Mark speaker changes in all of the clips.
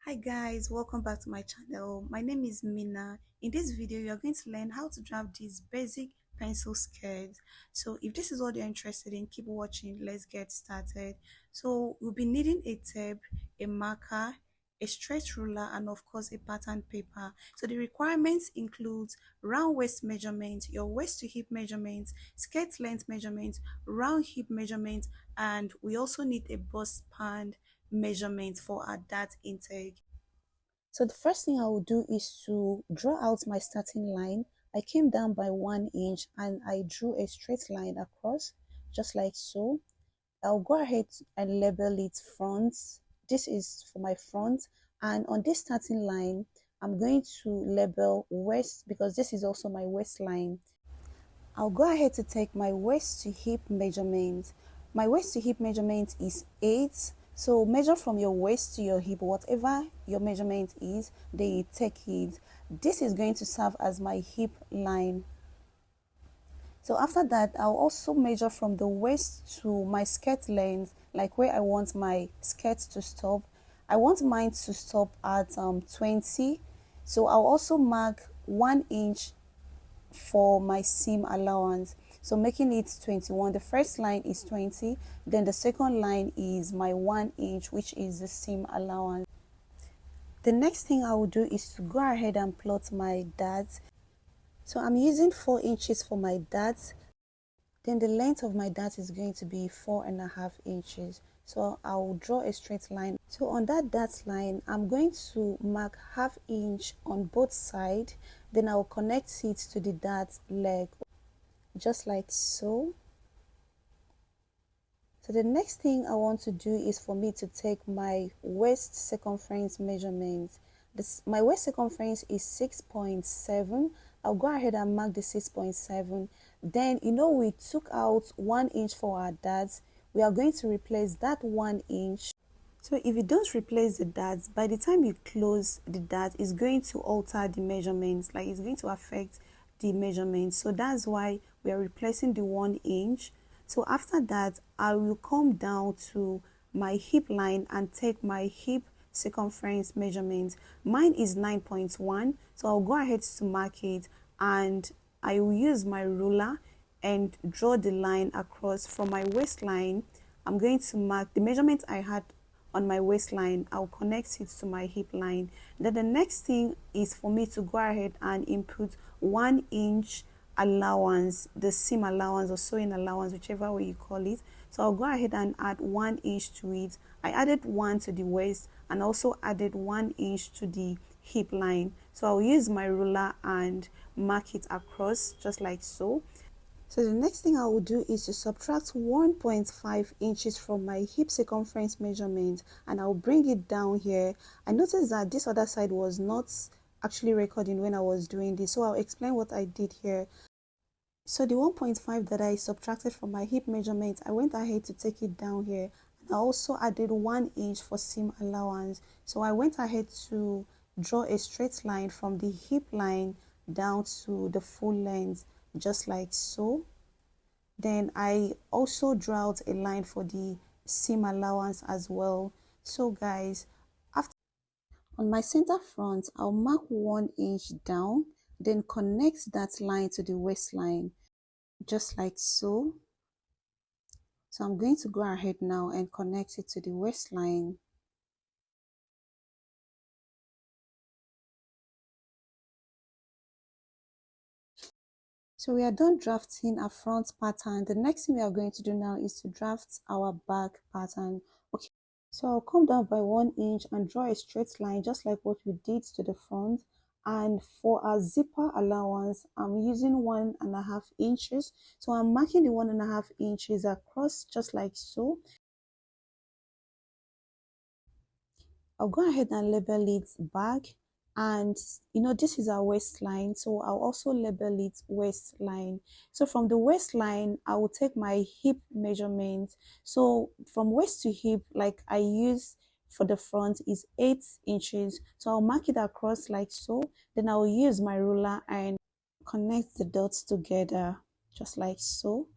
Speaker 1: Hi guys, welcome back to my channel. My name is Mina. In this video, you're going to learn how to draft these basic pencil sketches. So if this is what you're interested in, keep watching. Let's get started. So we'll be needing a tape, a marker, a straight ruler, and of course a pattern paper. So the requirements include round waist measurement, your waist to hip measurement, skirt length measurement, round hip measurement, and we also need a bust band measurement for our dart intake. So the first thing I will do is to draw out my starting line. I came down by 1 inch and I drew a straight line across, just like so. I'll go ahead and label it front. This is for my front, and on this starting line, I'm going to label waist because this is also my waistline. I'll go ahead to take my waist to hip measurement. My waist to hip measurement is 8. So measure from your waist to your hip, whatever your measurement is, then you take it. This is going to serve as my hip line. So after that, I'll also measure from the waist to my skirt length, like where I want my skirt to stop. I want mine to stop at 20. So I'll also mark 1 inch for my seam allowance, so making it 21. The first line is 20, then the second line is my 1 inch, which is the seam allowance. The next thing I will do is to go ahead and plot my darts. So I'm using 4 inches for my darts, then the length of my dart is going to be 4.5 inches. So I'll draw a straight line. So on that dart line, I'm going to mark ½ inch on both sides. Then I'll connect it to the dart leg, just like so. So the next thing I want to do is for me to take my waist circumference measurement. My waist circumference is 6.7. I'll go ahead and mark the 6.7. Then, we took out 1 inch for our darts. We are going to replace that 1 inch. So if you don't replace the darts, by the time you close the dart, it's going to alter the measurements, like it's going to affect the measurements. So that's why we are replacing the 1 inch. So after that, I will come down to my hip line and take my hip circumference measurement. Mine is 9.1, so I'll go ahead to mark it, and I will use my ruler and draw the line across from my waistline. I'm going to mark the measurement I had on my waistline. I'll connect it to my hip line. Then the next thing is for me to go ahead and input 1 inch allowance, the seam allowance or sewing allowance, whichever way you call it. So I'll go ahead and add 1 inch to it. I added 1 to the waist and also added 1 inch to the hip line. So I'll use my ruler and mark it across, just like so. So the next thing I will do is to subtract 1.5 inches from my hip circumference measurement, and I'll bring it down here. I noticed that this other side was not actually recording when I was doing this, so I'll explain what I did here. So the 1.5 that I subtracted from my hip measurement, I went ahead to take it down here, and I also added 1 inch for seam allowance. So I went ahead to draw a straight line from the hip line down to the full length, just like so. Then I also drew out a line for the seam allowance as well. So guys, after on my center front, I'll mark 1 inch down, then connect that line to the waistline, just like so. So I'm going to go ahead now and connect it to the waistline. So we are done drafting our front pattern. The next thing we are going to do now is to draft our back pattern. Okay, so I'll come down by 1 inch and draw a straight line, just like what we did to the front. And for our zipper allowance, I'm using 1.5 inches. So I'm marking the 1.5 inches across, just like so. I'll go ahead and label it back, and this is our waistline, so I'll also label it waistline. So from the waistline, I will take my hip measurement. So from waist to hip, like I use for the front, is 8 inches. So I'll mark it across like so. Then I'll use my ruler and connect the dots together, just like so.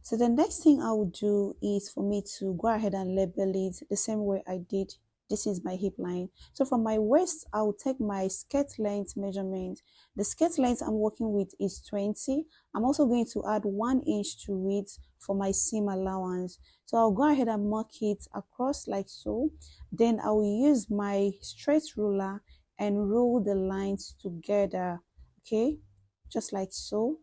Speaker 1: So the next thing I will do is for me to go ahead and label it the same way I did This is my hip line. So from my waist, I'll take my skirt length measurement. The skirt length I'm working with is 20. I'm also going to add 1 inch to it for my seam allowance. So I'll go ahead and mark it across like so. Then I will use my straight ruler and roll the lines together. Okay, just like so.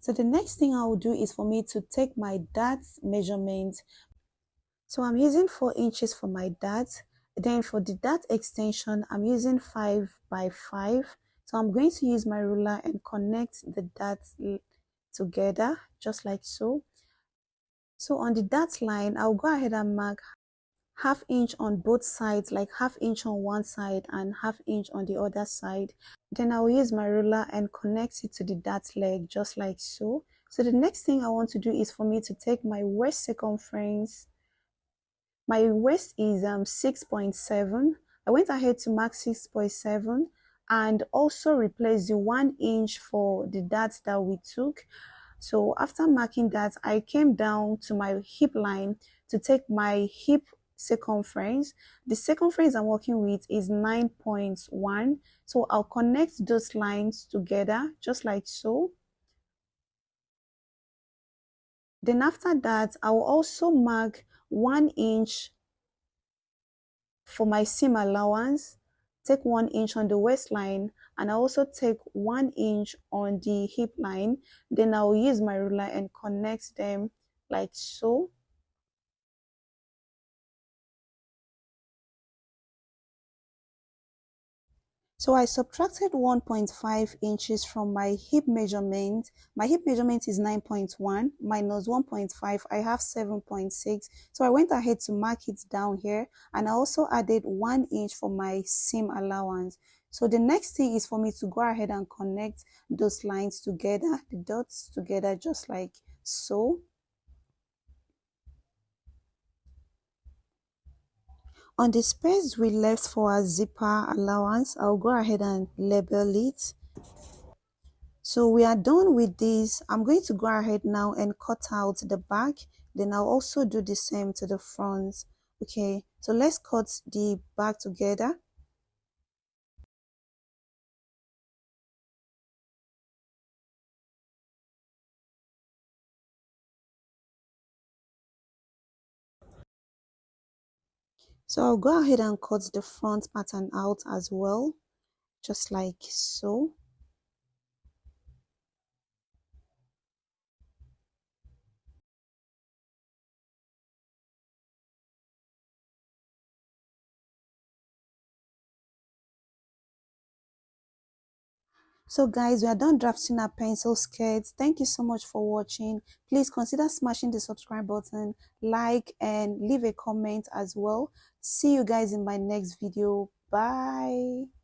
Speaker 1: So the next thing I will do is for me to take my dart measurement. So I'm using 4 inches for my dart. Then for the dart extension, I'm using 5 by 5. So I'm going to use my ruler and connect the darts together, just like so. So on the dart line, I'll go ahead and mark ½ inch on both sides, like ½ inch on one side and ½ inch on the other side. Then I'll use my ruler and connect it to the dart leg, just like so. So the next thing I want to do is for me to take my waist circumference. My waist is 6.7. I went ahead to mark 6.7 and also replace the 1 inch for the dart that we took. So after marking that, I came down to my hip line to take my hip circumference. The circumference I'm working with is 9.1. So I'll connect those lines together just like so. Then after that, I will also mark 1 inch for my seam allowance. Take 1 inch on the waistline and I also take 1 inch on the hip line. Then I'll use my ruler and connect them like so. So I subtracted 1.5 inches from my hip measurement. My hip measurement is 9.1 minus 1.5. I have 7.6. So I went ahead to mark it down here and I also added 1 inch for my seam allowance. So the next thing is for me to go ahead and connect those lines together, the dots together just like so. On the space we left for our zipper allowance, I'll go ahead and label it. So we are done with this. I'm going to go ahead now and cut out the back. Then I'll also do the same to the front. Okay, so let's cut the back together. So I'll go ahead and cut the front pattern out as well, just like so. So guys, we are done drafting our pencil skirts. Thank you so much for watching. Please consider smashing the subscribe button, like, and leave a comment as well. See you guys in my next video. Bye.